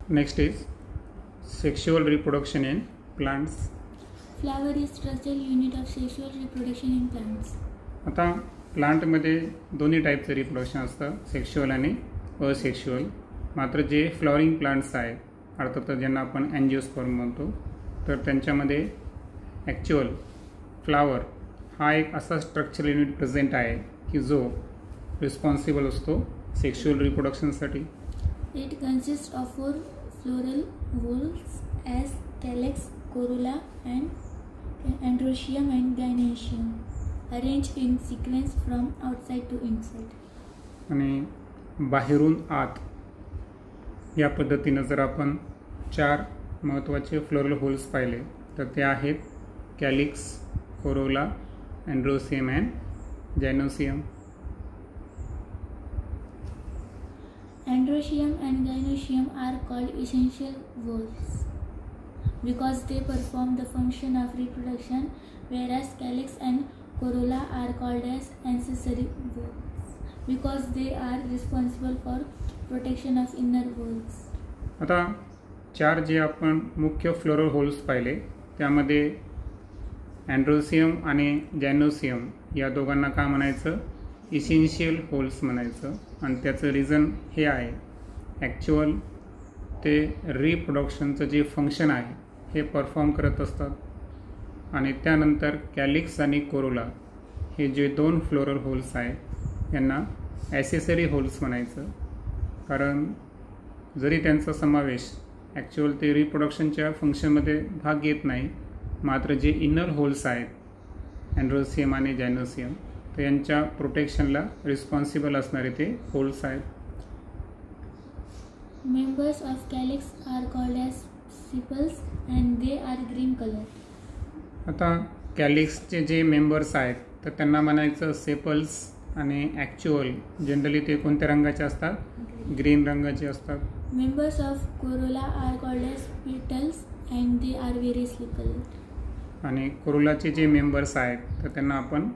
Next is sexual reproduction in plants. Flower is structural unit of sexual reproduction in plants. आता प्लांटमध्ये दोन्ही टाईपचं reproduction असतं, sexual आणि असेक्शुअल. मात्र जे फ्लॉवरिंग प्लांट्स आहेत, अर्थात ज्यांना आपण अँजिओस्पर्म म्हणतो, तर त्यांच्यामध्ये ॲक्च्युअल फ्लावर हा एक असा स्ट्रक्चरल युनिट प्रेझेंट आहे की जो रिस्पॉन्सिबल असतो sexual रिप्रोडक्शनसाठी. It consists of 4 floral whorls as calyx, corolla, and androecium and gynoecium, arranged in sequence from outside to inside. आणि बाहेरून आत या पद्धतीनं जर आपण 4 महत्त्वाचे फ्लोरल होल्स पाहिले तर ते आहेत calyx, corolla, androecium and gynoecium. Androecium and gynoecium are called essential whorls because they perform the function of reproduction, whereas calyx and corolla are called as accessory whorls because they are responsible for protection of inner whorls. आता 4 जे आपण मुख्य floral holes पाहिले त्यामध्ये अँड्रोसियम आणि जायनोसियम या दोघांना का म्हणायचं, इसेन्शियल होल्स म्हणायचं. आणि त्याचं रिझन हे आहे, ॲक्च्युअल ते रिप्रोडक्शनचं जे फंक्शन आहे हे परफॉर्म करत असतात. आणि त्यानंतर कॅलिक्स आणि कोरोला हे जे 2 फ्लोरल होल्स आहेत यांना ॲसेसरी होल्स म्हणायचं, कारण जरी त्यांचा समावेश ॲक्च्युअल ते रिप्रोडक्शनच्या फंक्शनमध्ये भाग घेत नाही, मात्र जे इनर होल्स आहेत अँड्रोसियम आणि जायनोसियम तर यांच्या प्रोटेक्शनला रिस्पॉन्सिबल असणारे ते होल्स आहेत. Members of calyx are called as sepals and they are green color. आता कॅलिक्सचे जे मेंबर्स आहेत तर त्यांना म्हणायचं सेपल्स, आणि ॲक्च्युअल जनरली ते कोणत्या रंगाचे असतात, ग्रीन रंगाचे असतात. Members of corolla are called as petals and they are variously colored. आणि कोरोलाचे जे मेंबर्स आहेत तर त्यांना आपण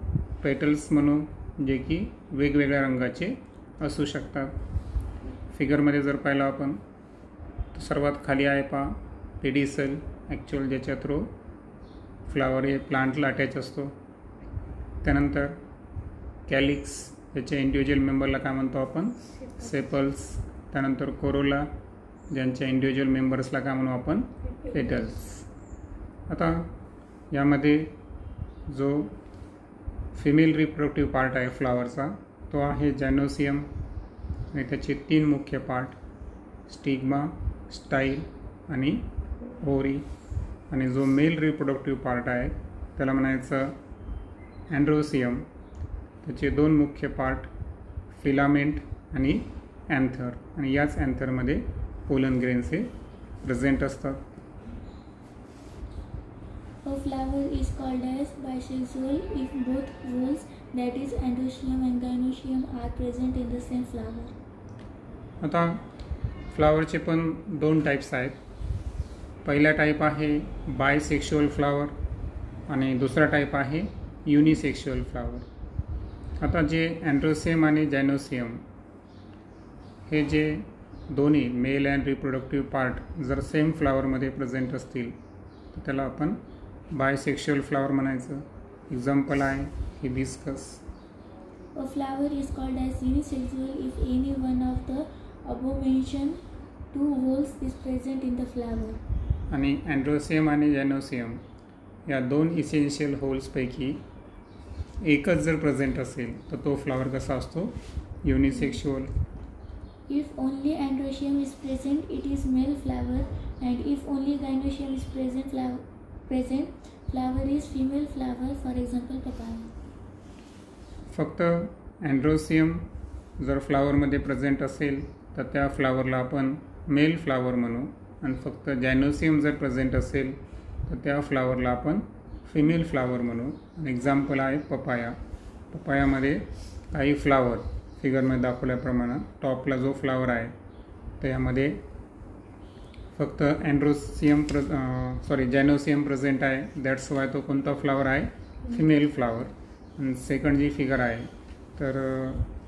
पेटल्स म्हणू, जे की वेगवेगळ्या रंगाचे असू शकतात. फिगरमध्ये जर पाहिलं आपण तर सर्वात खाली आहे पहा पेडिसल, ॲक्च्युअल ज्याच्या थ्रू फ्लावर हे प्लांटला अटॅच असतो. त्यानंतर कॅलिक्स, ज्याच्या इंडिव्हिज्युअल मेंबरला काय म्हणतो आपण, सेपल्स. त्यानंतर कोरोला, ज्यांच्या इंडिव्हिज्युअल मेंबर्सला काय म्हणू आपण, पेटल्स. आता यामध्ये जो फिमेल रिप्रोडक्टिव्ह पार्ट आहे फ्लावरचा तो आहे जायनोसियम, आणि त्याचे 3 मुख्य पार्ट, स्टिग्मा, स्टाईल आणि ओरी. आणि जो मेल रिप्रोडक्टिव्ह पार्ट आहे त्याला म्हणायचं अँड्रोसियम, त्याचे 2 मुख्य पार्ट, फिलामेंट आणि अँथर. आणि याच अँथरमध्ये पोलन ग्रेन्स हे प्रेझेंट असतात. A flower is called as bisexual if both whorls, that is androecium and gynoecium, are present in the same flower. आता फ्लावरचे पण 2 टाईप्स आहेत. पहिला टाईप आहे बायसेक्शुअल फ्लावर आणि दुसरा टाईप आहे युनिसेक्शुअल फ्लावर. आता जे अँड्रोसियम आणि जायनोसियम हे जे दोन्ही मेल अँड रिप्रोडक्टिव्ह पार्ट जर सेम फ्लावरमध्ये प्रेझेंट असतील तर त्याला आपण बायसेक्शुअल फ्लावर म्हणायचं. एक्झाम्पल आहे hibiscus. A flower is called as unisexual if any one of the above mentioned 2 whorls is present in the flower. आणि अँड्रोसियम आणि जायनोसियम या 2 इसेन्शियल होल्सपैकी एकच जर प्रेझेंट असेल तर तो फ्लावर कसा असतो, युनिसेक्शुअल. If only androecium is present, it is male flower, and if only gynoecium is present, flower is female flower. For example, papaya. फक्त अँड्रोसियम जर फ्लावरमध्ये प्रेझेंट असेल तर त्या फ्लावरला आपण मेल फ्लावर म्हणू, आणि फक्त जायनोसियम जर प्रेझेंट असेल तर त्या फ्लावरला आपण फिमेल फ्लावर म्हणू. एक्झाम्पल आहे पपाया. पपायामध्ये काही फ्लावर फिगरमध्ये दाखवल्याप्रमाणे टॉपला जो फ्लावर आहे त्यामध्ये फक्त जायनोसियम प्रेझेंट आहे, दॅट्स वाय तो कोणता फ्लावर आहे, फिमेल फ्लावर. आणि सेकंड जी फिगर आहे तर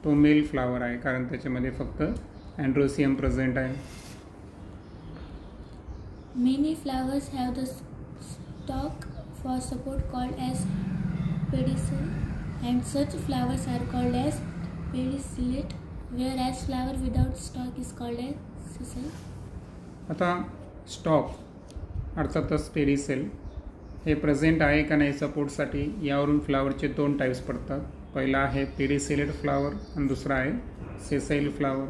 तो मेल फ्लावर आहे, कारण त्याच्यामध्ये फक्त अँड्रोसियम प्रेझेंट आहे. Many flowers have the stalk for support called as pedicel, and such flowers are called as pedicellate, whereas flower without stalk is called as sessile. आता स्टॉक अर्थातच पेडिसेल हे प्रेझेंट आहे का नाही सपोर्टसाठी यावरून फ्लावरचे दोन टाईप्स पडतात. पहिला आहे पेडिसेलेट फ्लावर आणि दुसरा आहे सेसाईल फ्लावर.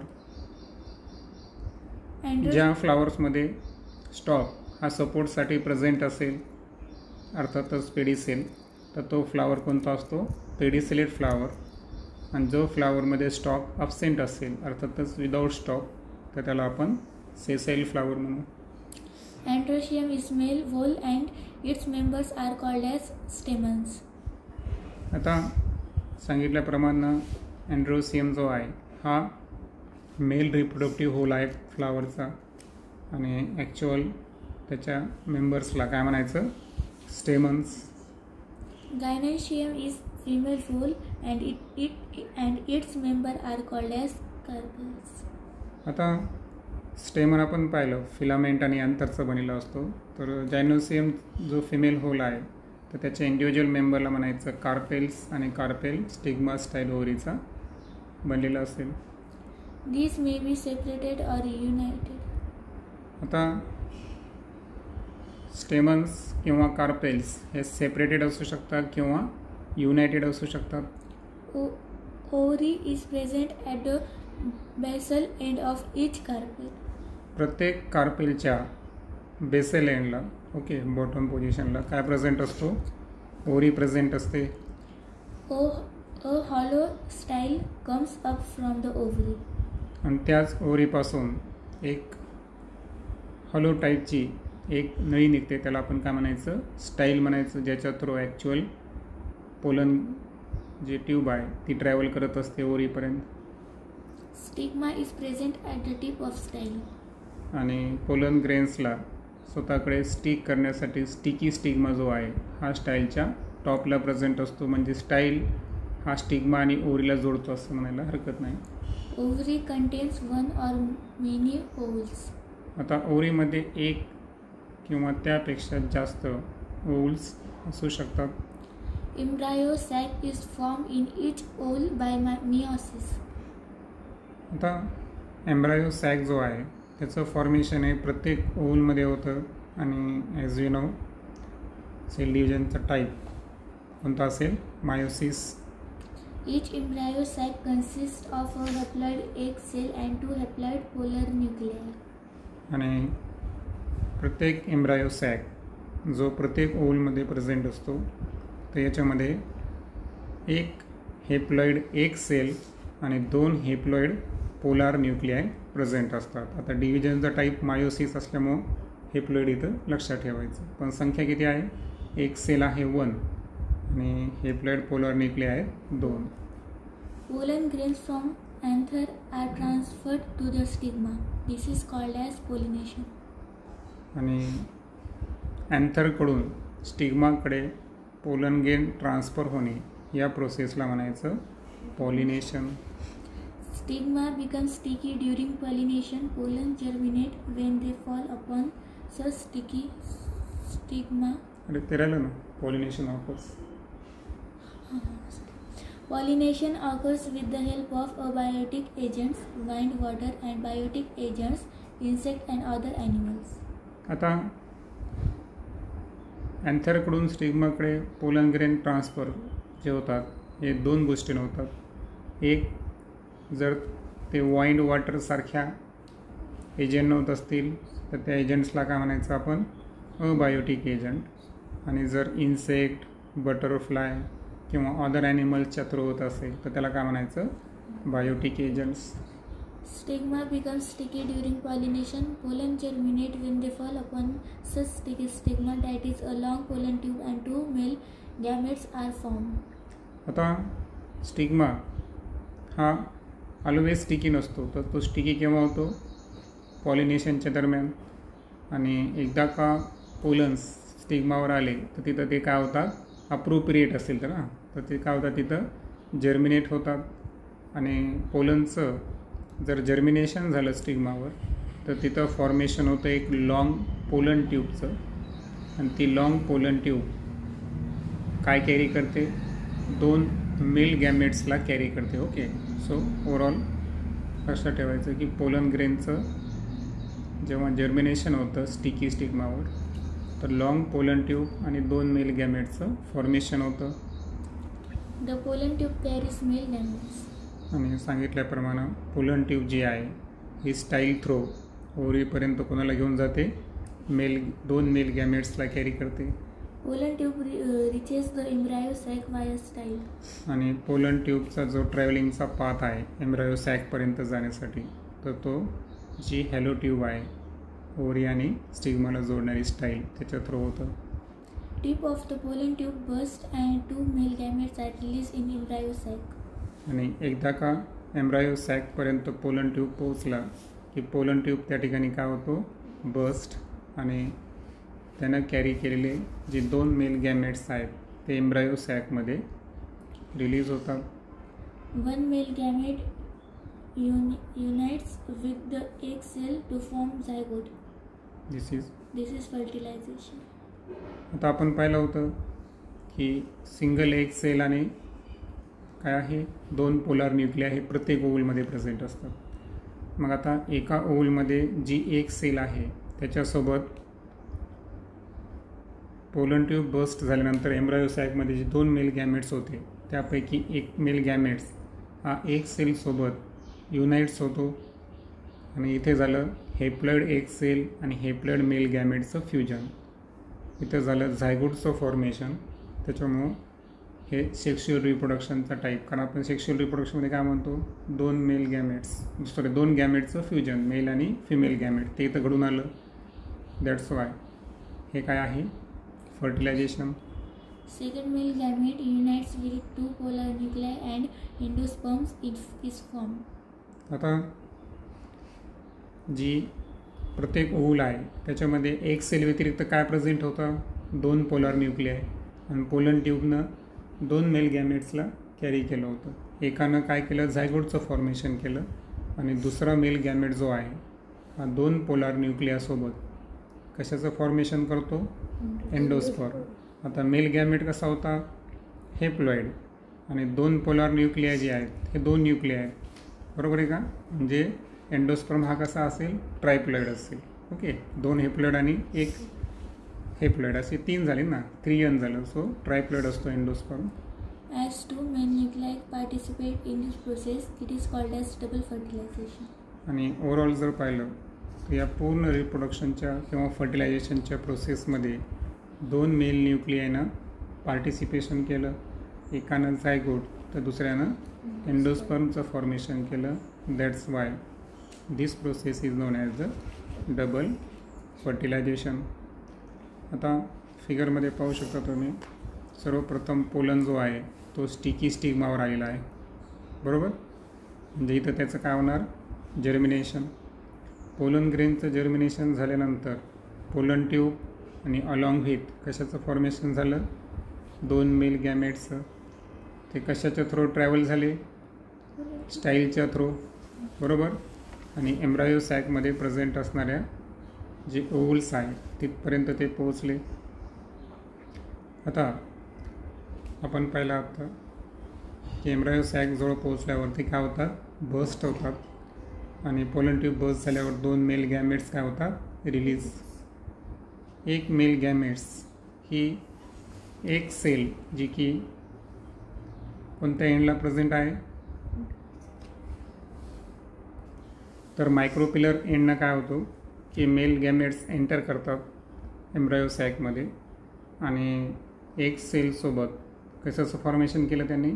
ज्या फ्लावर्समध्ये स्टॉक हा सपोर्टसाठी प्रेझेंट असेल अर्थातच पेडिसेल तर तो फ्लावर कोणता असतो पेडिसेलेट फ्लावर. आणि जो फ्लावरमध्ये स्टॉक अब्सेंट असेल अर्थातच विदाउट स्टॉक तर त्याला आपण सेसाईल फ्लावर म्हणू. Androecium is male whole and its members are called as stamens. आता सांगितल्याप्रमाणे अँड्रोसियम जो आहे हा मेल रिप्रोडक्टिव्ह होल आहे फ्लावरचा आणि ॲक्च्युअल त्याच्या मेंबर्सला काय म्हणायचं stamens. Gynoecium is female whole and its member are called as carpels. आता स्टेमन आपण पाहिलं फिलामेंट आणि अंतरचा बनलेला असतो. तर जायनोसियम जो फिमेल होल आहे तर त्याच्या इंडिव्हिज्युअल मेंबरला म्हणायचं कार्पेल्स आणि कार्पेल स्टिग्मा स्टाईल ओव्हरीचा बनलेला असेल. These may be separated or united. आता स्टेमन्स किंवा कार्पेल्स हे सेपरेटेड असू शकतात किंवा युनायटेड असू शकतात. Ovary is present at the basal end of each carpel. प्रत्येक कार्पेलच्या बेसल एंडला बॉटम पोझिशनला काय प्रेझेंट असतो ओरी प्रेझेंट असते. A hollow style comes up from the ovary. आणि त्याच ओरीपासून एक हॉलो टाईपची एक नळी निघते त्याला आपण काय म्हणायचं स्टाईल म्हणायचं ज्याच्या थ्रू ॲक्च्युअल पोलन जे ट्यूब आहे ती ट्रॅव्हल करत असते ओरीपर्यंत. Stigma is present at the tip of style. आणि पोलन ग्रेन्सला स्वतःकडे स्टिक करण्यासाठी स्टिकी स्टिग्मा जो आहे हा स्टाईलच्या टॉपला प्रेझेंट असतो. म्हणजे स्टाईल हा स्टिग्मा आणि ओरीला जोडतो असं म्हणायला हरकत नाही. Ovary contains one or many ovules. आता ओरीमध्ये एक किंवा त्यापेक्षा जास्त ओव्हल्स असू शकतात. Embryo sac is formed in each ovule by meiosis. आता एम्ब्रायो सॅक जो आहे त्याचं फॉर्मेशन हे प्रत्येक ओव्हलमध्ये होतं आणि ॲज यू नो सेल डिव्हिजनचा टाईप कोणता असेल meiosis. Each embryo sac consists of a haploid egg cell and two haploid polar nuclei. आणि प्रत्येक एम्ब्रायो सॅक जो प्रत्येक ओव्हलमध्ये प्रेझेंट असतो तर याच्यामध्ये एक हेप्लॉइड एक सेल आणि दोन हेप्लॉइड पोलार न्यूक्लियाय प्रेझेंट असतात. आता डिव्हिजनचा टाईप मायोसिस असल्यामुळं हेप्लॉइड इथं लक्षात ठेवायचं. पण संख्या किती आहे एक सेल आहे 1 आणि हेप्लॉइड पोलार न्यूक्लियाय आहेत 2. Pollen grains from anther are transferred to the stigma. This is called as pollination. आणि अँथरकडून स्टिग्माकडे पोलन ग्रेन ट्रान्सफर होणे या प्रोसेसला म्हणायचं pollination. Stigma becomes sticky during pollination. Pollen germinate when they fall upon such sticky stigma. अरे ते राहिलं ना pollination offers. Pollination occurs with the help of abiotic agents, wind, water, and biotic agents, insect and other animals. आता अँथरकडून स्टिग्माकडे pollen grain transfer जे होतात हे दोन गोष्टीने होतात. एक जर ते वाईंड वॉटरसारख्या एजंट होत असतील तर त्या एजंट्सला काय म्हणायचं आपण अबायोटिक एजंट. आणि जर इन्सेक्ट बटरफ्लाय किंवा अदर ॲनिमल्सच्या थ्रू होत असेल तर त्याला काय म्हणायचं biotic agents. Stigma becomes sticky during pollination. Pollen germinate when they fall upon such sticky stigma, that is a long pollen tube, and two male gametes are formed. आता stigma हा always sticky नसतो तर तो sticky केव्हा होतो पॉलिनेशनच्या दरम्यान. आणि एकदा का पोलन्स स्टिग्मावर आले तर तिथं ते काय होतात अप्रोप्रिएट असेल तर ते काय होतात तिथं जर्मिनेट होतात. आणि पोलनचं जर जर्मिनेशन झालं स्टिग्मावर तर तिथं फॉर्मेशन होतं एक लॉंग पोलन ट्यूबचं, आणि ती लॉंग पोलन ट्यूब काय कॅरी करते, 2 मेल गॅमेट्सला कॅरी करते. ओके, सो ओव्हरऑल लक्षात ठेवायचं की पोलन ग्रेनचं जेव्हा जर्मिनेशन होतं स्टिकी स्टिग्मावर, तर लॉंग पोलन ट्यूब आणि 2 मेल गॅमेट्सचं फॉर्मेशन होतं. The pollen tube carries male gametes. आणि सांगितल्याप्रमाणे पोलन ट्यूब जी आहे ही स्टाईल थ्रो ओव्हरीपर्यंत कोणाला घेऊन जाते, 2 मेल गॅमेट्सला कॅरी करते. Pollen tube reaches the embryo sac via style. आणि पोलन ट्यूबचा जो ट्रॅव्हलिंगचा पाथ आहे एम्ब्रायो सॅकपर्यंत जाण्यासाठी, तर तो जी हॅलो ट्यूब आहे ओव्हरी आणि स्टिग्माला जोडणारी स्टाईल त्याच्या थ्रू होतं. Tip of the pollen tube bursts and 2 male gametes are released in embryo sac. आणि एकदा का एम्ब्रायो सॅकपर्यंत पोलन ट्यूब पोहोचला की पोलन ट्यूब त्या ठिकाणी काय होतो, बस्ट, आणि त्यानं कॅरी केलेले जे 2 मेल गॅमेट्स आहेत ते एम्ब्रायो सॅकमध्ये रिलीज होतात. One male gamete unites with the egg cell to form zygote. This is fertilization. आता आपण पाहिलं होतं की सिंगल एग सेल आणि काय आहे 2 पोलार न्यूक्लिया हे प्रत्येक ओव्हलमध्ये प्रेझेंट असतात. मग आता एका ओव्हलमध्ये जी एक सेल आहे त्याच्यासोबत पोलन ट्यूब बस्ट झाल्यानंतर एम्ब्रायो सॅकमध्ये जे 2 मेल गॅमेट्स होते त्यापैकी एक मेल गॅमेट्स हा एक सेलसोबत युनाइट्स होतो, आणि इथे झालं हेप्लॉइड एग सेल आणि हेप्लॉइड मेल गॅमेटचं फ्युजन. इथं झालं झायगोटचं फॉर्मेशन. त्याच्यामुळं हे सेक्शुअल रिप्रोडक्शनचा टाईप, कारण आपण सेक्शुअल रिप्रोडक्शनमध्ये काय म्हणतो, 2 गॅमेटचं फ्युजन, मेल आणि फिमेल गॅमेट, ते इथं घडून आलं. दॅट्स वाय हे काय आहे, fertilisation. Second male gamete unites with 2 polar nuclei and endosperms is formed. आता जी प्रत्येक ओव्हल आहे त्याच्यामध्ये एक सेल व्यतिरिक्त काय प्रेझेंट होतं, 2 पोलार न्यूक्लियाय, आणि पोलन ट्यूबनं 2 मेल गॅमेट्सला कॅरी केलं होतं. एकानं काय केलं, झायगोटचं फॉर्मेशन केलं, आणि दुसरा मेल गॅमेट जो आहे हा 2 पोलार न्यूक्लियासोबत कशाचं फॉर्मेशन करतो, एंडोस्पर्म. आता मेल गॅमेट कसा होता, हेप्लॉइड, आणि 2 पोलार न्यूक्लिया जे आहेत हे 2 न्यूक्लिया आहेत, बरोबर आहे का. म्हणजे एंडोस्पर्म हा कसा असेल, ट्रायप्लॉइड असेल. ओके, 2 हेप्लॉइड आणि 1 हेप्लॉइड असे 3 झाले ना, 3N झालं. सो ट्रायप्लॉइड असतो endosperm. As 2 male nuclei participate in this process, it is called as double fertilization. आणि ओव्हरऑल जर पाहिलं तर या पूर्ण रिप्रोडक्शनच्या किंवा फर्टिलायझेशनच्या प्रोसेसमध्ये 2 मेल न्यूक्लियानं पार्टिसिपेशन केलं. एकानं झायगोट तर दुसऱ्यानं एंडोस्पर्मचं फॉर्मेशन केलं. That's why this process is known as the double fertilization. आता फिगरमध्ये पाहू शकता तुम्ही, सर्वप्रथम पोलन जो आहे तो स्टिकी स्टिग्मावर आलेला आहे, बरोबर. म्हणजे इथं त्याचं काय होणार, जर्मिनेशन. पोलन ग्रेनचं जर्मिनेशन झाल्यानंतर पोलन ट्यूब आणि अलॉंग विथ कशाचं फॉर्मेशन झालं, 2 मेल गॅमेट्सचं. ते कशाच्या थ्रू ट्रॅव्हल झाले, स्टाईलच्या थ्रू, बरोबर. आणि एम्ब्रायो सॅकमध्ये प्रेझेंट असणाऱ्या जे ओव्हल्स आहेत तिथपर्यंत ते पोहोचले. आता आपण पाहिलं आता की एम्ब्रायो सॅकजवळ पोहोचल्यावरती काय होतात, बस्ट होतात, आणि पोलन ट्यूब बस्ट झाल्यावर 2 मेल गॅमेट्स काय होतात, रिलीज. एक मेल गॅमेट्स ही एक सेल जी की कोणत्या एंडला प्रेझेंट आहे, तर मायक्रोपिलर एंडनं काय होतो की मेल गॅमेट्स एंटर करतात एम्ब्रायो सॅकमध्ये, आणि एक सेलसोबत कशाचं फॉर्मेशन केलं त्यांनी,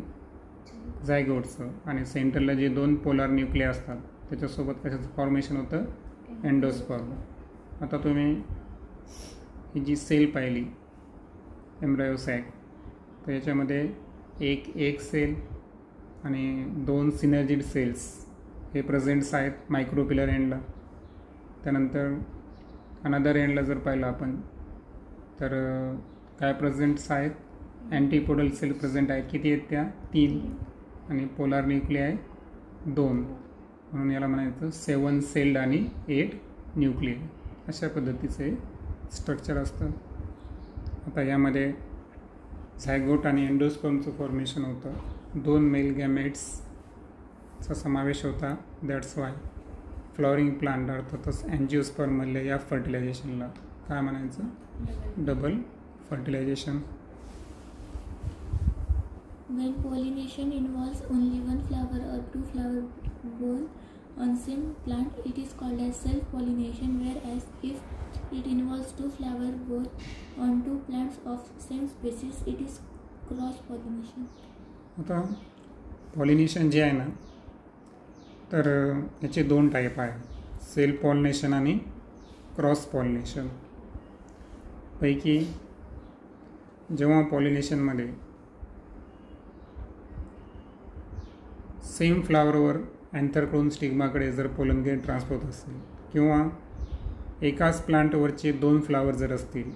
झायगोटचं, आणि सेंटरला जे 2 पोलार न्यूक्लिया असतात त्याच्यासोबत कशाचं फॉर्मेशन होतं, एंडोस्पर्म. आता तुम्ही ही जी सेल पाहिली एम्ब्रायो सॅक, तर याच्यामध्ये एक सेल आणि 2 सिनर्जिड सेल्स हे प्रेझेंट्स आहेत मायक्रोपिलर एंडला. त्यानंतर अनदर एंडला जर पाहिलं आपण तर काय प्रेझेंट्स आहेत, अँटीपोडल सेल प्रेझेंट आहेत. किती आहेत त्या, 3, आणि पोलार न्यूक्लिया आहे 2, म्हणून याला म्हणायचं 7 सेल्ड आणि 8 न्यूक्लियस. अशा पद्धतीचे स्ट्रक्चर असतं. आता यामध्ये झायगोट आणि एंडोस्पर्मचं फॉर्मेशन होतं. 2 मेल गॅमेट्सचा समावेश होता. दॅट्स वाय फ्लॉवरिंग प्लांट अर्थातच अँजिओस्पर्ममधल्या या फर्टिलायझेशनला काय म्हणायचं? Double fertilization. When pollination involves only one flower or 2 flower bole on same plant, it is called as self-pollination, whereas if it involves 2 flower bole on 2 plants of same species, it is cross-pollination. आता pollination जे आहे ना, तर याचे 2 type आहे, self pollination आणि cross pollination. पैकी जेव्हा पॉलिनेशनमध्ये सेम फ्लावरवर अँथरकडून स्टिग्माकडे जर पोलन ग्रेन ट्रान्सफर होत असेल किंवा एकाच प्लांटवरचे 2 फ्लावर जर असतील,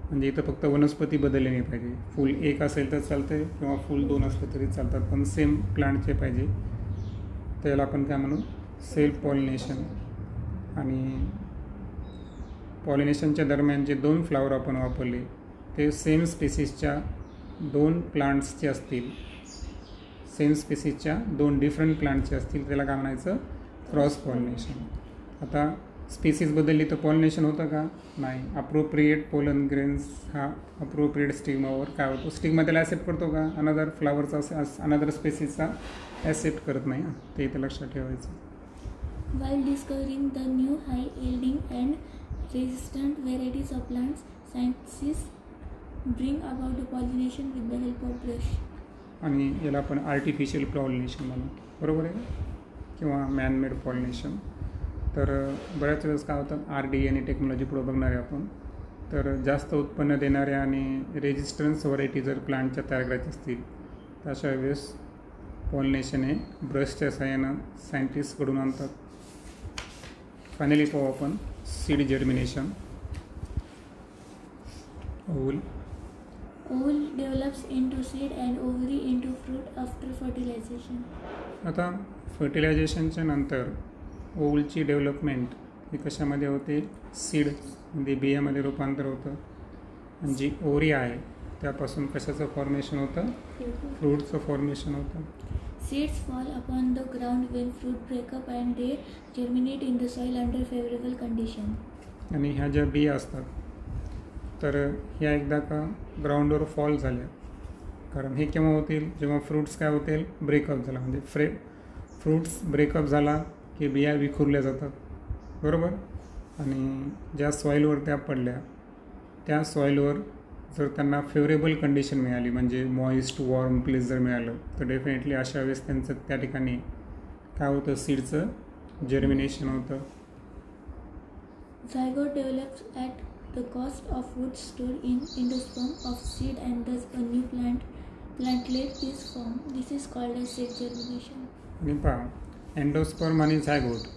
म्हणजे इथं फक्त वनस्पती बदलली नाही पाहिजे, फूल एक असेल तर चालते किंवा फूल 2 असले तरी चालतात, पण सेम प्लांटचे पाहिजे, त्याला आपण काय म्हणू? Self pollination. आणि पॉलिनेशनच्या दरम्यान जे 2 फ्लावर आपण वापरले ते सेम स्पेसिसच्या 2 प्लांट्सचे असतील, सेम स्पेसिसच्या 2 डिफरंट प्लांटचे असतील, त्याला काय म्हणायचं? Cross pollination. आता स्पेसिस बदलली तर पॉलिनेशन होतं का? नाही. अप्रोप्रिएट पोलन ग्रेन्स हा अप्रोप्रिएट स्टिग्मावर काय होतो? स्टिग्मा त्याला ॲक्सेप्ट करतो का? अनदर फ्लावरचा अनदर स्पेसिसचा ॲक्सेप्ट करत नाही. ते इथं लक्षात ठेवायचं. While discovering the new high-yielding and resistant varieties of plants, scientists bring about the pollination with the help of brush. आणि याला आपण आर्टिफिशियल पॉलिनेशन म्हणू, बरोबर आहे, किंवा मॅनमेड पॉलिनेशन. तर बऱ्याच वेळेस काय होतं, RDA टेक्नॉलॉजी पुढे बघणार आहे आपण. तर जास्त उत्पन्न देणाऱ्या आणि रेजिस्टन्स व्हरायटी जर प्लांटच्या तयार करायच्या असतील तर अशा वेळेस पॉलिनेशन हे ब्रशच्या सहाय्यानं सायंटिस्टकडून आणतात. फायनली पाहू आपण seed germination. Ovule develops into seed and ovary into fruit after fertilization. आता फर्टिलायझेशनच्या नंतर ओव्हलची डेव्हलपमेंट ही कशामध्ये होते? सीड म्हणजे बियामध्ये रूपांतर होतं. आणि जी ओव्हरी आहे त्यापासून कशाचं फॉर्मेशन होतं? फ्रूटचं फॉर्मेशन होतं. Seeds fall upon the ground when fruit break up and they germinate in the soil under favorable condition. आणि ह्या ज्या बिया असतात तर ह्या एकदा का ग्राउंडवर फॉल झाल्या, कारण हे केव्हा होतील? जेव्हा फ्रूट्स काय होतील? ब्रेकअप झाला. म्हणजे फ्रूट्स ब्रेकअप झाला की बिया विखुरल्या जातात, बरोबर. आणि ज्या सॉईलवर त्या पडल्या त्या सॉईलवर जर त्यांना फेवरेबल कंडिशन मिळाली, म्हणजे मॉइस्ट वॉर्म प्लेस जर मिळालं, तर डेफिनेटली अशा वेळेस त्यांचं त्या ठिकाणी काय होतं? सीडचं जर्मिनेशन होतं. Zygote develops at the cost of food stored in endosperm of seed and thus a new plantlet is formed. This is called as seed germination. आणि पहा, एंडोस्पर्म आणि झायगोट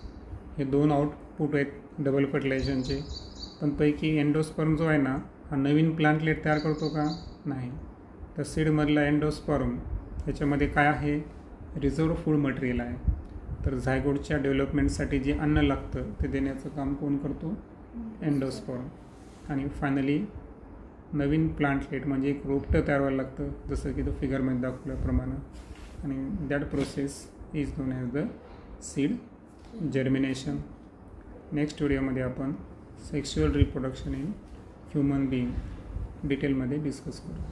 हे 2 आउटपुट आहेत डबल फर्टिलायझेशनचे. पण पैकी एंडोस्पर्म जो आहे ना, हा नवीन प्लांटलेट तयार करतो का? नाही. तर सीडमधला एंडोस्पर्म ह्याच्यामध्ये काय आहे? रिझर्व फूड मटेरियल आहे. तर झायगोटच्या डेव्हलपमेंटसाठी जे अन्न लागतं ते देण्याचं काम कोण करतो? एंडोस्पर्म. आणि फायनली नवीन प्लांटलेट म्हणजे एक रोपटं तयार व्हायला लागतं, जसं की तो फिगरमध्ये दाखवल्याप्रमाणे. आणि that process is known as the seed germination. Next व्हिडिओमध्ये आपण sexual reproduction in human being डिटेलमध्ये डिस्कस करू.